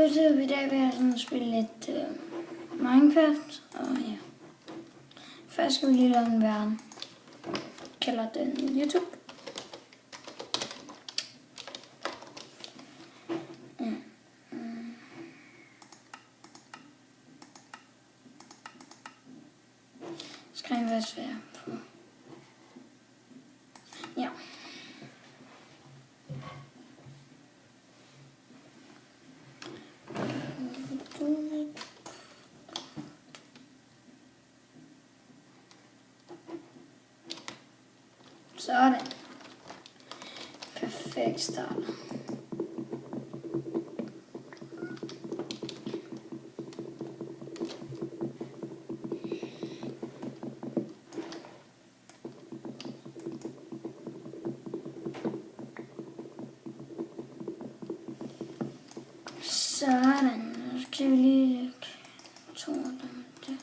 betyder, at vi i dag vil sådan spille lidt Minecraft, og ja. Først skal vi lige lave en verden. Kalder den YouTube. Skal jeg være svær på. Ja. Sådan. Perfekt start. Sådan. Nu skal vi lige lægge to af dem der.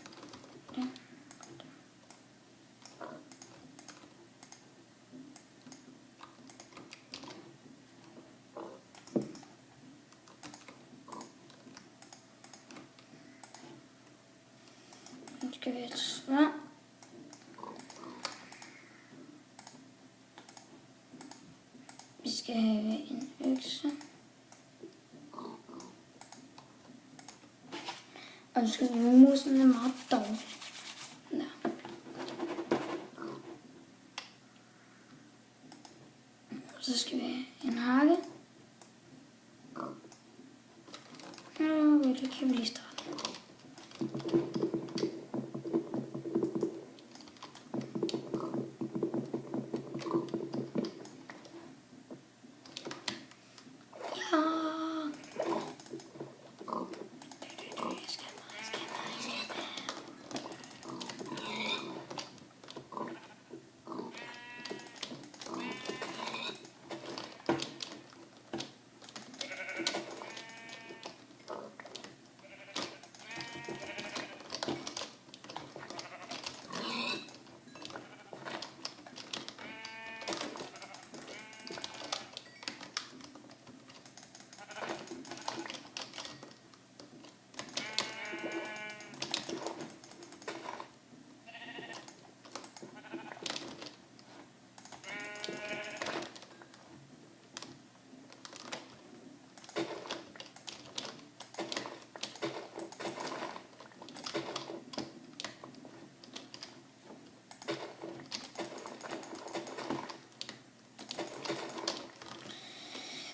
Nu skal vi have et svær. Vi skal have en økse. Og nu skal vi have musen, er meget dårlig. Der. Og så skal vi have en hakke. Det kan vi lige starte.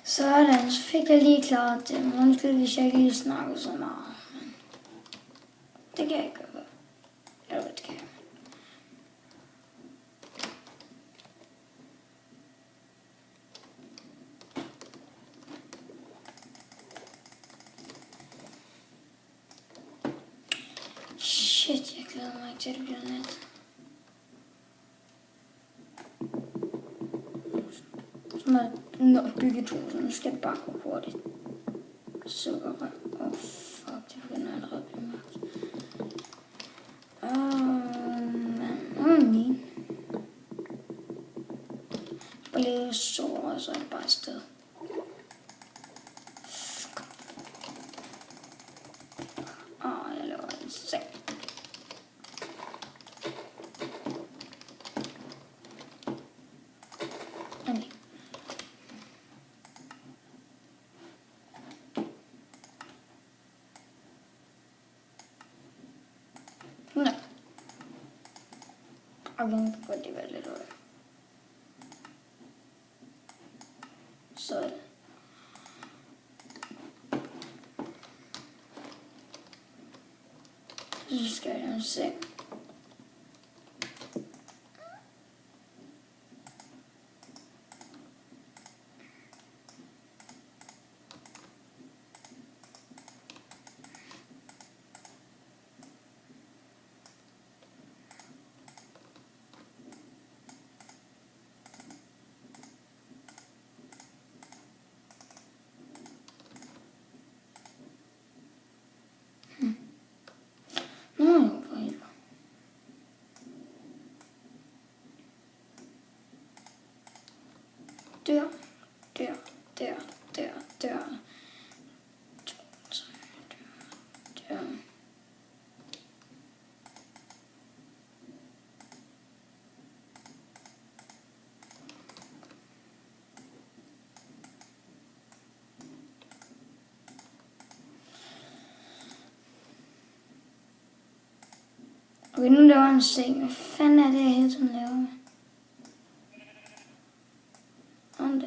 Sådan, så fik jeg lige klaret det. Undskyld, hvis jeg ikke lige snakker så meget. Men det kan jeg ikke gøre. Eller hvad det kan jeg. Shit, jeg glæder mig ikke til, at det bliver net. Nok bygget to, så nu skal det bare gå hurtigt. Sukkerrøv. Fuck, det begynder allerede at blive mørkt. Men, bare lidt sol, og så er det bare et sted. Jeg laver en seng. Nej. Og nu kan godt lige være lidt højt. Sådan. Så skal jeg lave en seng. Der. 2, 3, Okay, nu laver jeg en seng. Hvad fanden er det, jeg hele tiden laver med? Sådan der.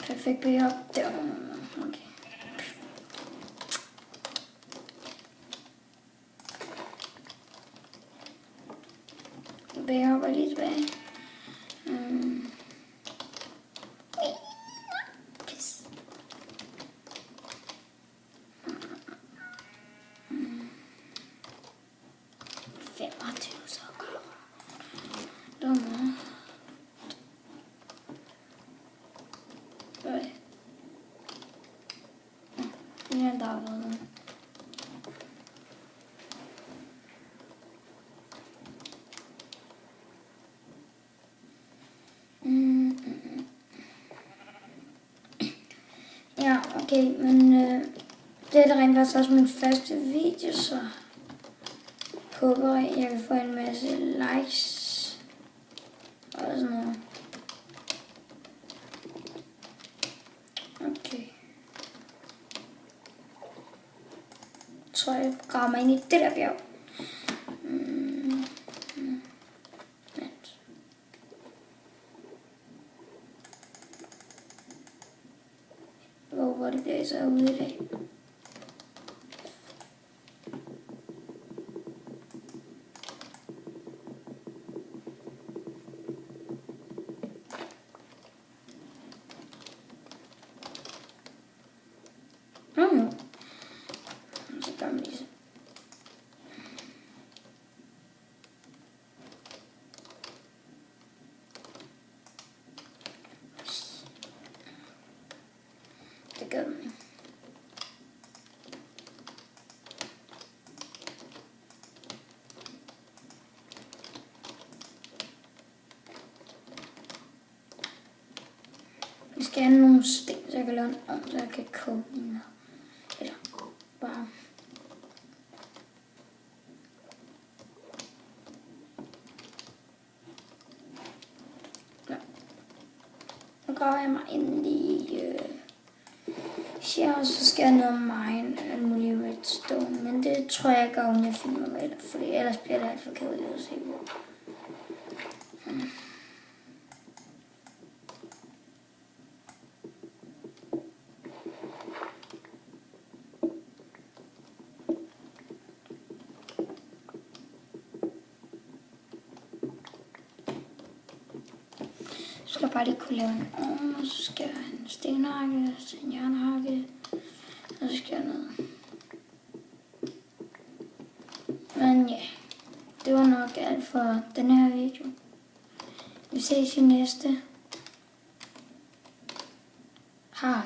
Perfekt backup. Der. Okay. Backup er lige tilbage. Pis. Dumme. Okay. Ja, der var noget. Ja, okay, men det er da rent faktisk også min første video, så håber jeg kan få en masse likes og sådan noget. Okay. Jeg tror, jeg graver mig ind i det der bjerg. Hvor det blæser ude i dag. Så gør man lige så. Det gør man. Vi skal have nogle sten, så jeg kan lave en ovn, så jeg kan koge i mad. Eller bare... Ja. Nu graver jeg mig ind i her, og så skal jeg ned og mine alt muligt redstone. Men det tror jeg ikke, at jeg filmer med, fordi ellers bliver det alt for kedeligt at se på. Så skal jeg bare lige kunne lave en ovn, og så skal jeg have en stenhakke, så en jernhakke, og så skal jeg noget. Men ja, det var nok alt for den her video. Vi ses i næste. Hej.